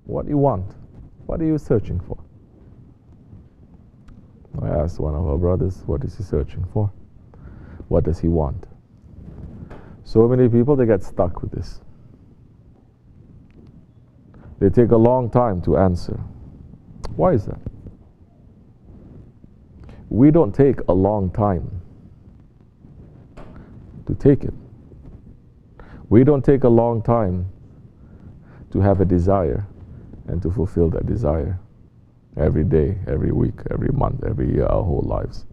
What do you want? What are you searching for? I asked one of our brothers, what is he searching for? What does he want? So many people, they get stuck with this. They take a long time to answer. Why is that? We don't take a long time to take it. We don't take a long time to have a desire and to fulfill that desire every day, every week, every month, every year, our whole lives.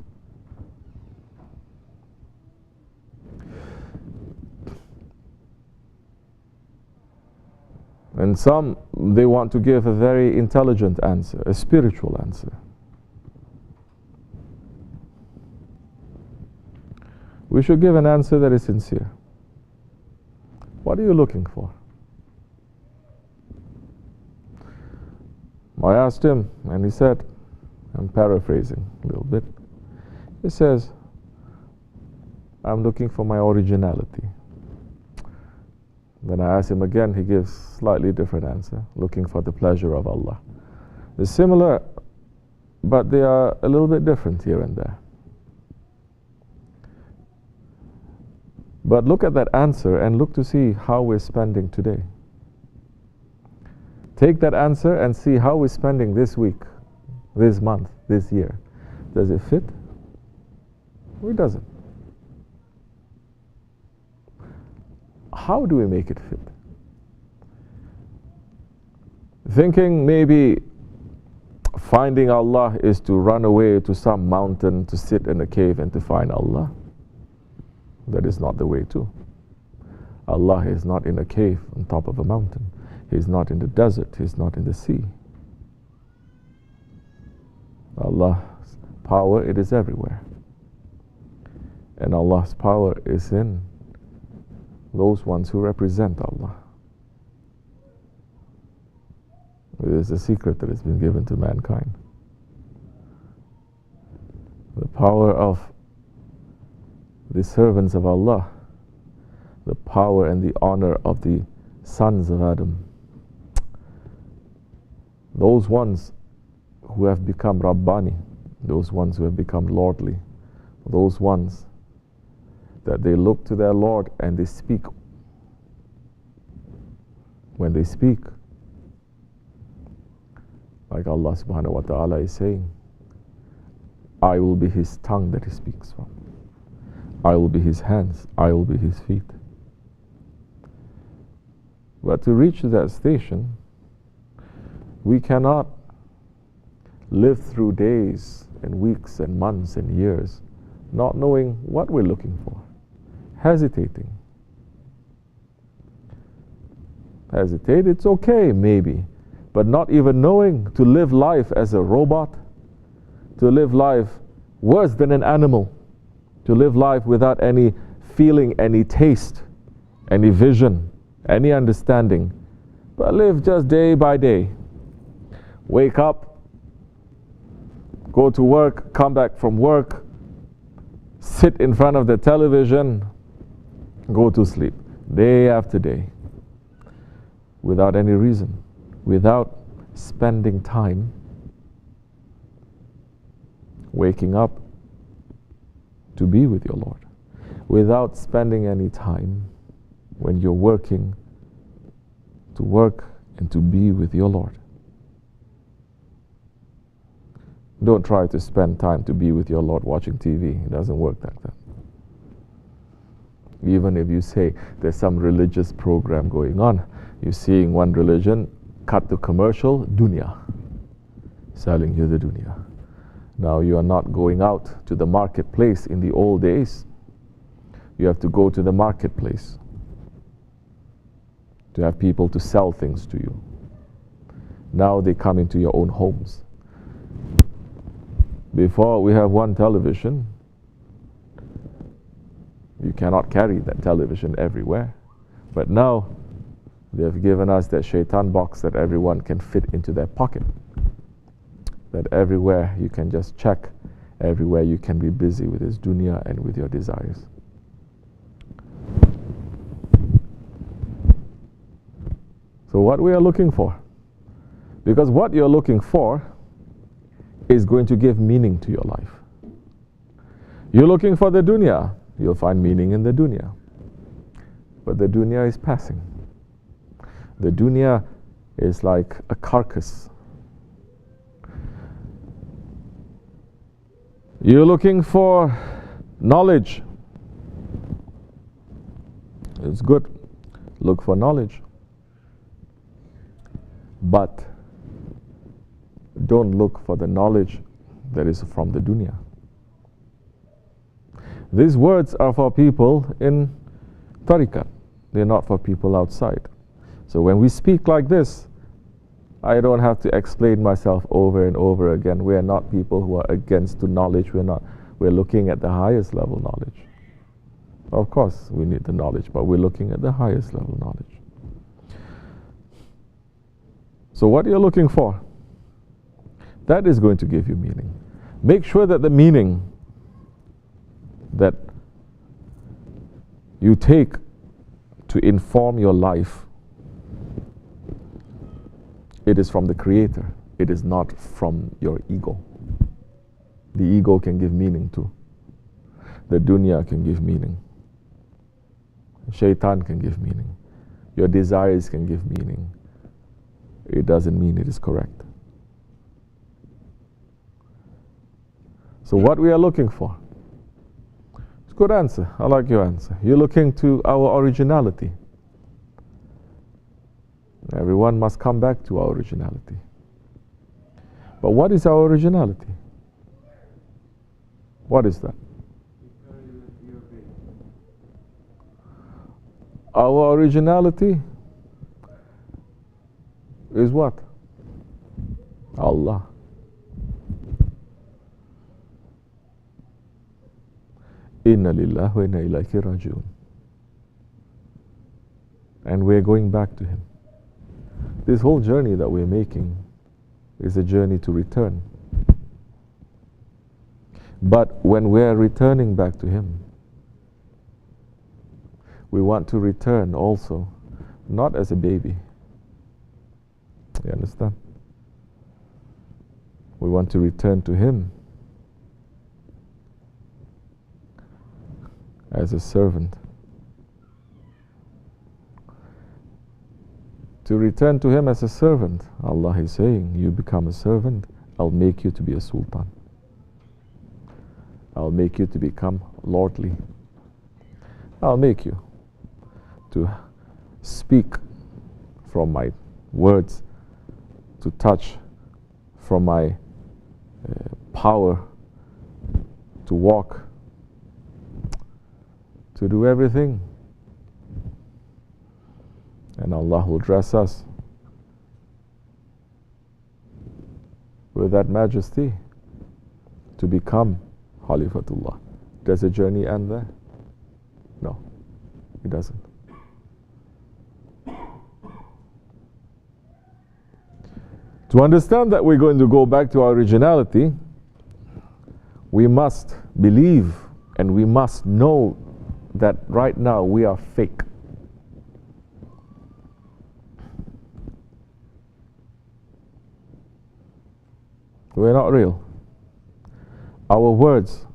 And some, they want to give a very intelligent answer, a spiritual answer. We should give an answer that is sincere. What are you looking for? I asked him, and he said, I'm paraphrasing a little bit. He says, I'm looking for my originality. Then I asked him again, he gives slightly different answer, looking for the pleasure of Allah. They're similar, but they are a little bit different here and there. But look at that answer and look to see how we're spending today. Take that answer and see how we're spending this week, this month, this year. Does it fit? Or it doesn't? How do we make it fit? Thinking maybe finding Allah is to run away to some mountain, to sit in a cave and to find Allah. That is not the way too. Allah is not in a cave on top of a mountain. He's not in the desert. He's not in the sea. Allah's power, it is everywhere. And Allah's power is in those ones who represent Allah. It is a secret that has been given to mankind. The power of the servants of Allah, the power and the honor of the sons of Adam, those ones who have become Rabbani, those ones who have become lordly, those ones that they look to their Lord and they speak. When they speak, like Allah subhanahu wa ta'ala is saying, I will be his tongue that he speaks from. I will be his hands. I will be his feet. But to reach that station, we cannot live through days and weeks and months and years not knowing what we're looking for, hesitating. Hesitate, it's okay maybe, but not even knowing to live life as a robot, to live life worse than an animal, to live life without any feeling, any taste, any vision, any understanding, but live just day by day. Wake up, go to work, come back from work, sit in front of the television, go to sleep, day after day, without any reason, without spending time waking up to be with your Lord, without spending any time when you're working to work and to be with your Lord. Don't try to spend time to be with your Lord watching TV. It doesn't work like that. Even if you say there's some religious program going on, you're seeing one religion cut to commercial, dunya, selling you the dunya. Now you are not going out to the marketplace in the old days. You have to go to the marketplace to have people to sell things to you. Now they come into your own homes. Before, we have one television. You cannot carry that television everywhere. But now, they have given us that shaitan box that everyone can fit into their pocket. That everywhere you can just check, everywhere you can be busy with this dunya and with your desires. So what we are looking for? Because what you're looking for is going to give meaning to your life. You're looking for the dunya, you'll find meaning in the dunya. But the dunya is passing. The dunya is like a carcass. You're looking for knowledge. It's good. Look for knowledge. But don't look for the knowledge that is from the dunya. These words are for people in tariqat. They're not for people outside. So when we speak like this, I don't have to explain myself over and over again. We are not people who are against the knowledge. We're looking at the highest level knowledge. Of course, we need the knowledge, but we're looking at the highest level knowledge. So what you're looking for, that is going to give you meaning. Make sure that the meaning that you take to inform your life, it is from the Creator. It is not from your ego. The ego can give meaning too. The dunya can give meaning. Shaitan can give meaning. Your desires can give meaning. It doesn't mean it is correct. So what we are looking for? It's a good answer. I like your answer. You're looking to our originality. Everyone must come back to our originality. But what is our originality? What is that? Our originality is what? Allah. Inna lillahi wa inna ilayhi raji'un. And we're going back to Him. This whole journey that we're making is a journey to return. But when we're returning back to Him, we want to return also, not as a baby. You understand? We want to return to Him as a servant. To return to Him as a servant, Allah is saying, you become a servant, I'll make you to be a sultan. I'll make you to become lordly. I'll make you to speak from my words, to touch from my power, to walk, to do everything. And Allah will dress us with that majesty to become Khalifatullah. Does the journey end there? No, it doesn't. To understand that we're going to go back to our originality, we must believe and we must know that right now we are fake. We're not real. Our words,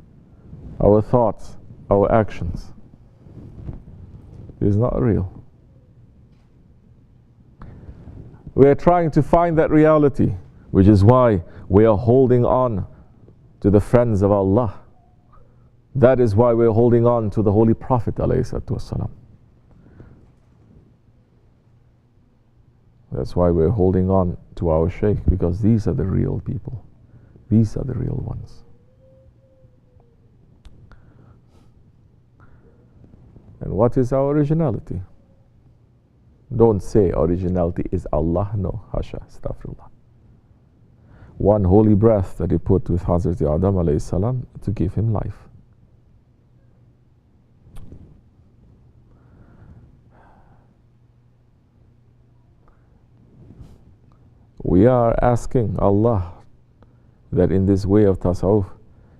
our thoughts, our actions is not real. We are trying to find that reality, which is why we are holding on to the friends of Allah. That is why we're holding on to the Holy Prophet ﷺ. That's why we're holding on to our Shaykh, because these are the real people. These are the real ones. And what is our originality? Don't say originality is Allah. No, hasha, astaghfirullah. One holy breath that He put with Hazrat Adam alayhi salam to give him life. We are asking Allah that in this way of tasawwuf,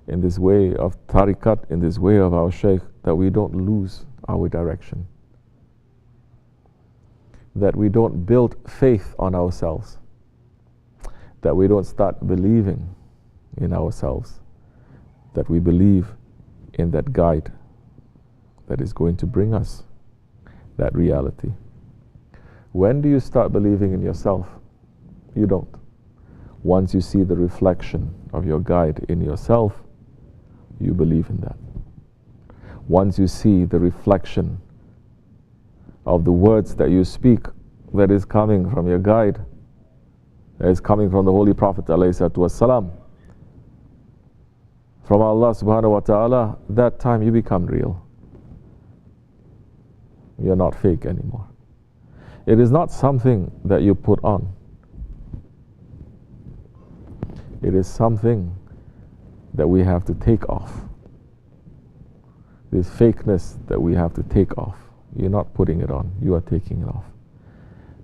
in this way of tariqat, in this way of our Shaykh, that we don't lose our direction. That we don't build faith on ourselves. that we don't start believing in ourselves, that we believe in that guide that is going to bring us that reality. When do you start believing in yourself? You don't. Once you see the reflection of your guide in yourself, you believe in that. Once you see the reflection of the words that you speak that is coming from your guide, that is coming from the Holy Prophet ﷺ, from Allah subhanahu wa ta'ala, that time you become real. You're not fake anymore. It is not something that you put on. It is something that we have to take off. This fakeness that we have to take off. You're not putting it on, you are taking it off.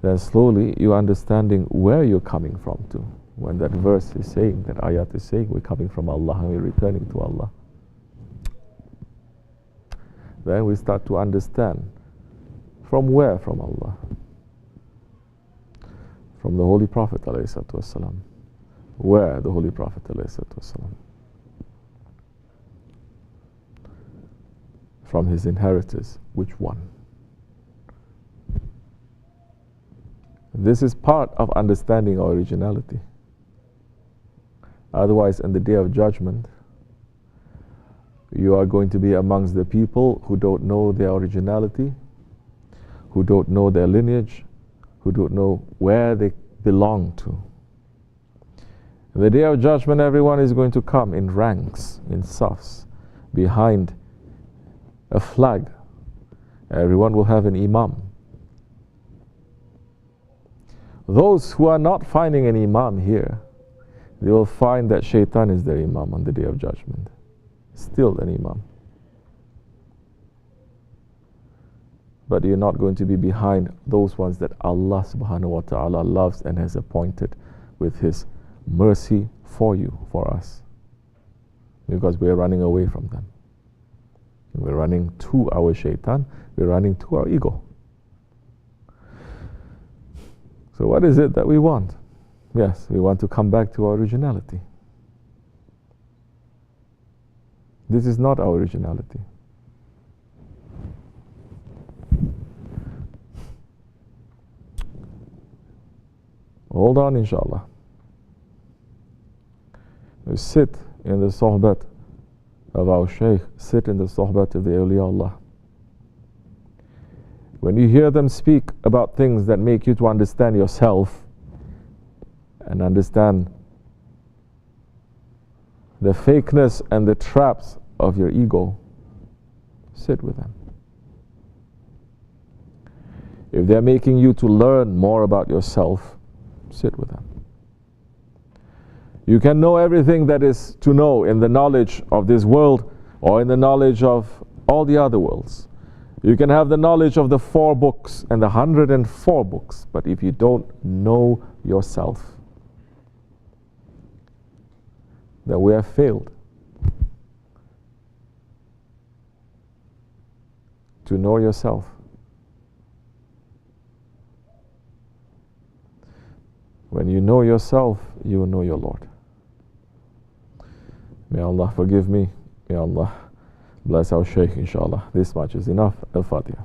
Then slowly you're understanding where you're coming from to. When that verse is saying, that ayat is saying, we're coming from Allah and we're returning to Allah. Then we start to understand from where from Allah? From the Holy Prophet ﷺ. Where the Holy Prophet ﷺ? From his inheritors. Which one? This is part of understanding our originality. Otherwise, in the Day of Judgment, you are going to be amongst the people who don't know their originality, who don't know their lineage, who don't know where they belong to. In the Day of Judgment, everyone is going to come in ranks, in safs, behind a flag. Everyone will have an imam. Those who are not finding an imam here, they will find that shaitan is their imam on the Day of Judgment. Still an imam. But you're not going to be behind those ones that Allah subhanahu wa ta'ala loves and has appointed with His mercy for you, for us. Because we're running away from them. We're running to our shaitan, we're running to our ego. So what is it that we want? Yes, we want to come back to our originality. This is not our originality. Hold on, inshallah. We sit in the sohbat of our Shaykh, sit in the sohbat of the awliya Allah. When you hear them speak about things that make you to understand yourself and understand the fakeness and the traps of your ego, sit with them. If they're making you to learn more about yourself, sit with them. You can know everything that is to know in the knowledge of this world or in the knowledge of all the other worlds. You can have the knowledge of the 4 books and the 104 books, but if you don't know yourself, then we have failed. To know yourself. When you know yourself, you will know your Lord. May Allah forgive me. May Allah bless our Shaykh, inshallah. This much is enough. Al-Fatiha.